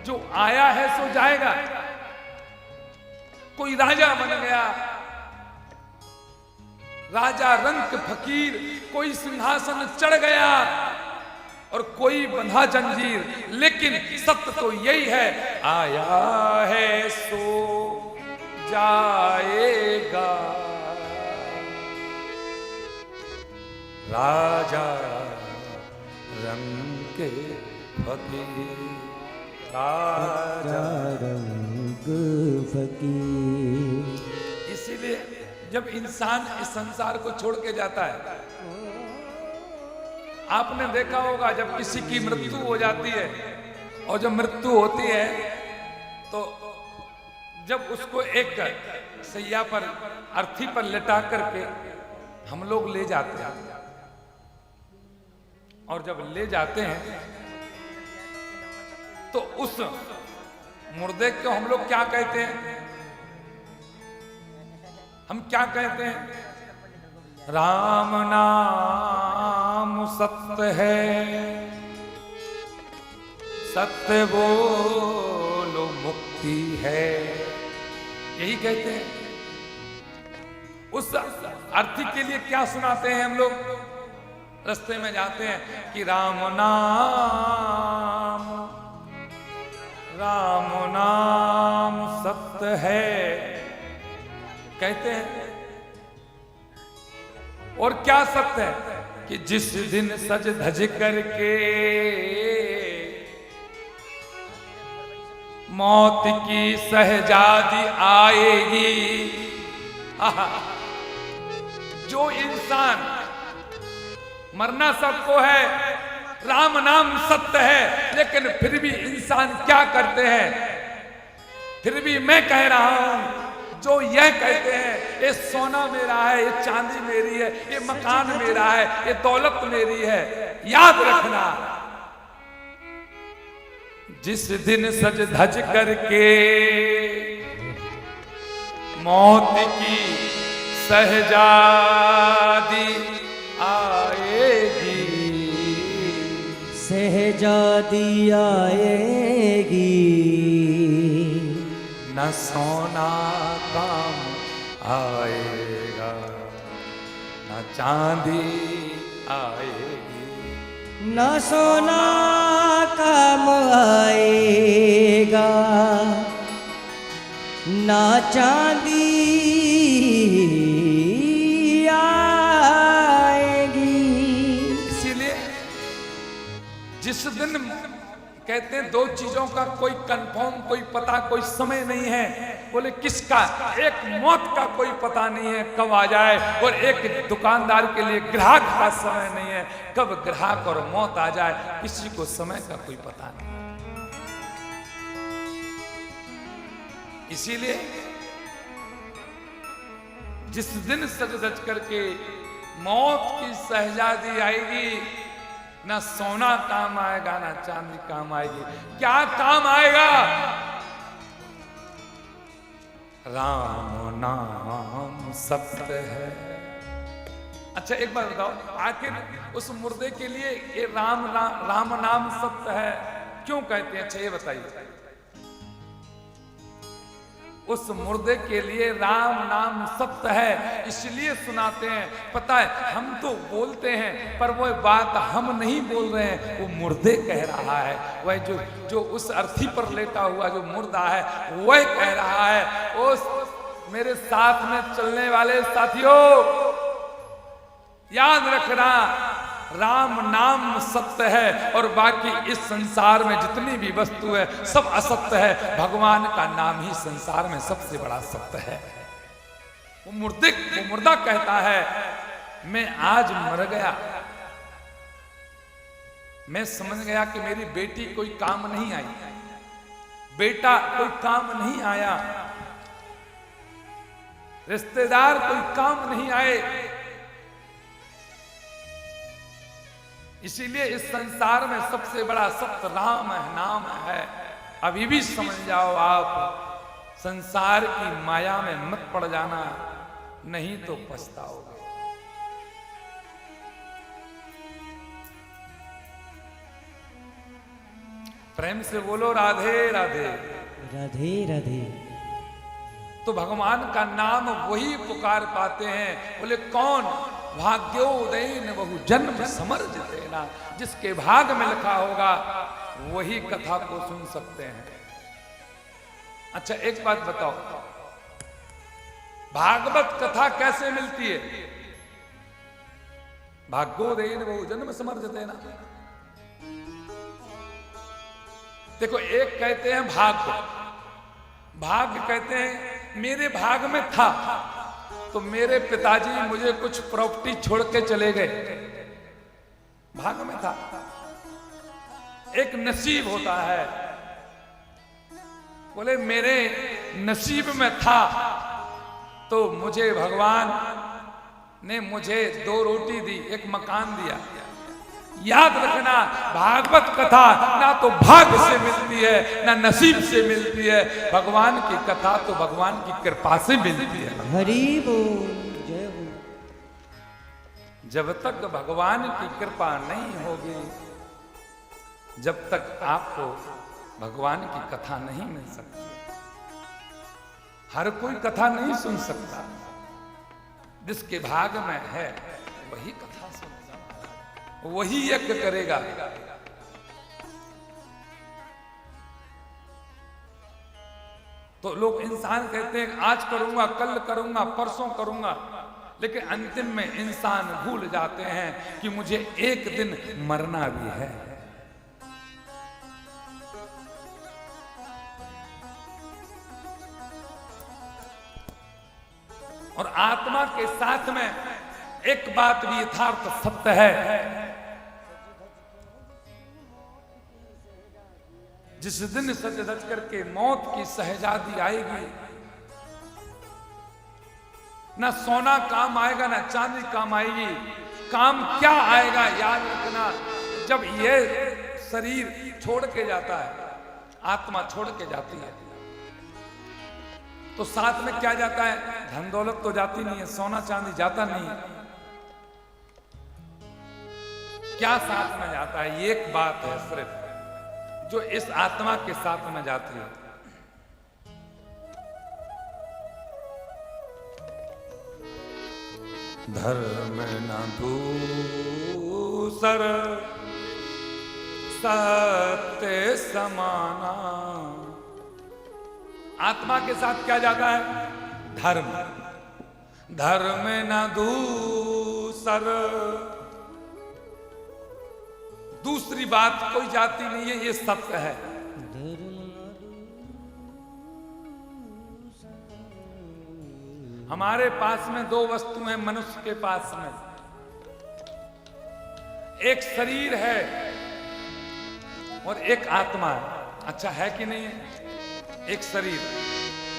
जो आया है सो जाएगा। कोई राजा बन गया, राजा रंक फकीर, कोई सिंहासन चढ़ गया और कोई बंधा जंजीर, लेकिन सत्य तो यही है, आया है सो जाएगा। राजा रंग फकीर, राजा रंग फकीर। इसीलिए जब इंसान इस संसार को छोड़ के जाता है, आपने देखा होगा जब किसी की मृत्यु हो जाती है और जब मृत्यु होती है तो जब उसको एक सैया पर, अर्थी पर लिटा करके हम लोग ले जाते हैं, और जब ले जाते हैं तो उस मुर्दे को हम लोग क्या कहते हैं? हम क्या कहते हैं? राम नाम सत्य है, सत्य बोलो मुक्ति है, यही कहते हैं। उस अर्थी के लिए क्या सुनाते हैं हम लोग? रास्ते में जाते हैं कि राम नाम सत्य है, कहते हैं। और क्या सत्य है? कि जिस दिन सज धज करके मौत की सहजादी आएगी, जो इंसान, मरना सबको है, राम नाम सत्य है, लेकिन फिर भी इंसान क्या करते हैं? फिर भी मैं कह रहा हूं, जो यह कहते हैं ये सोना मेरा है, ये चांदी मेरी है, ये मकान मेरा है, ये दौलत मेरी है, याद रखना, जिस दिन सज धज करके मौत की सहजादी आएगी, सहजादी आएगी, न सोना काम आएगा, न चांदी आएगी, न सोना काम आएगा, न चांदी आएगी। इसीलिए जिस दिन कहते हैं दो चीजों का कोई कंफर्म, कोई पता, कोई समय नहीं है। बोले किसका? एक मौत का कोई पता नहीं है कब आ जाए, और एक दुकानदार के लिए ग्राहक का समय नहीं है कब ग्राहक और मौत आ जाए, किसी को समय का कोई पता नहीं। इसीलिए जिस दिन सज धज करके मौत की सहजादी आएगी, ना सोना काम आएगा, ना चांदी काम आएगी। क्या काम आएगा? राम नाम सत्य है। अच्छा एक बात बताओ, आखिर उस मुर्दे के लिए ये राम नाम सत्य है क्यों कहते हैं? अच्छा ये बताइए। उस मुर्दे के लिए राम नाम सत्य है इसलिए सुनाते हैं। पता है हम तो बोलते हैं पर वो बात हम नहीं बोल रहे हैं, वो मुर्दे कह रहा है। वह जो उस अर्थी पर लेटा हुआ जो मुर्दा है वह कह रहा है। उस मेरे साथ में चलने वाले साथियों, याद रखना राम नाम सत्य है और बाकी इस संसार में जितनी भी वस्तु है सब असत्य है। भगवान का नाम ही संसार में सबसे बड़ा सत्य है। वो मुर्दा कहता है मैं आज मर गया, मैं समझ गया कि मेरी बेटी कोई काम नहीं आई, बेटा कोई काम नहीं आया, रिश्तेदार कोई काम नहीं आए, इसीलिए इस संसार में सबसे बड़ा सत्य राम है, नाम है। अभी भी समझ जाओ आप, संसार की माया में मत पड़ जाना, नहीं तो पछताओगे। प्रेम से बोलो राधे राधे। राधे राधे। तो भगवान का नाम वही पुकार पाते हैं। बोले कौन? भाग्योदयन बहु जन्म समर्ज देना, जिसके भाग में लिखा होगा वही कथा को सुन सकते हैं। अच्छा एक बात बताओ, भागवत कथा कैसे मिलती है? भाग्योदयन बहु जन्म समर्ज देना। देखो, एक कहते हैं भाग्य, भाग्य कहते हैं मेरे भाग में था, तो मेरे पिताजी मुझे कुछ प्रॉपर्टी छोड़ के चले गए, भाग में था। एक नसीब होता है, बोले मेरे नसीब में था तो मुझे भगवान ने मुझे 2 रोटी दी, एक मकान दिया। याद रखना, भागवत कथा ना तो भाग्य से मिलती है ना नसीब से मिलती है। भगवान की कथा तो भगवान की कृपा से मिलती है। हरि बोल, जय हो। जब तक भगवान की कृपा नहीं होगी, जब तक आपको भगवान की कथा नहीं मिल सकती। हर कोई कथा नहीं सुन सकता, जिसके भाग में है वही कथा सुन, वही यज्ञ करेगा। तो लोग, इंसान कहते हैं आज करूंगा, कल करूंगा, परसों करूंगा, लेकिन अंतिम में इंसान भूल जाते हैं कि मुझे एक दिन मरना भी है। और आत्मा के साथ में एक बात भी यथार्थ सत्य है, जिस दिन सच धज करके मौत की सहजादी आएगी, ना सोना काम आएगा ना चांदी काम आएगी। काम क्या आएगा? याद रखना, जब ये शरीर छोड़ के जाता है, आत्मा छोड़ के जाती है, तो साथ में क्या जाता है? धन दौलत तो जाती नहीं है, सोना चांदी जाता नहीं है। क्या साथ में जाता है? एक बात है सिर्फ जो इस आत्मा के साथ में जाती है। धर्म न दूसर सत्य समाना। आत्मा के साथ क्या जाता है? धर्म। धर्म न दूसर, दूसरी बात कोई जाती नहीं है, ये सत्य है। हमारे पास में 2 वस्तु हैं मनुष्य के पास में, एक शरीर है और एक आत्मा है। अच्छा है कि नहीं है? एक शरीर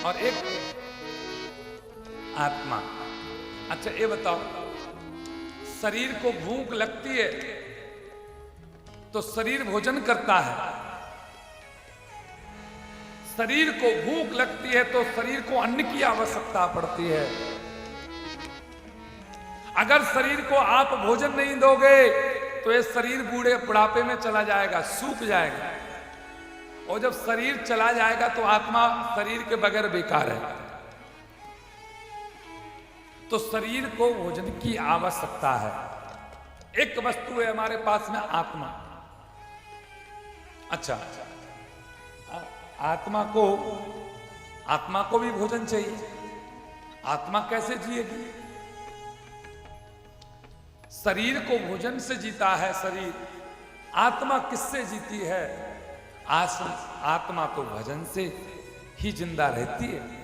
और एक आत्मा। अच्छा ये बताओ, शरीर को भूख लगती है तो शरीर भोजन करता है। शरीर को भूख लगती है तो शरीर को अन्न की आवश्यकता पड़ती है। अगर शरीर को आप भोजन नहीं दोगे तो ये शरीर बुढ़ापे में चला जाएगा, सूख जाएगा। और जब शरीर चला जाएगा तो आत्मा शरीर के बगैर बेकार है। तो शरीर को भोजन की आवश्यकता है। एक वस्तु है हमारे पास में, आत्मा। अच्छा, आत्मा को भी भोजन चाहिए। आत्मा कैसे जिएगी? शरीर को भोजन से जीता है शरीर, आत्मा किससे जीती है? आत्मा तो भजन से ही जिंदा रहती है।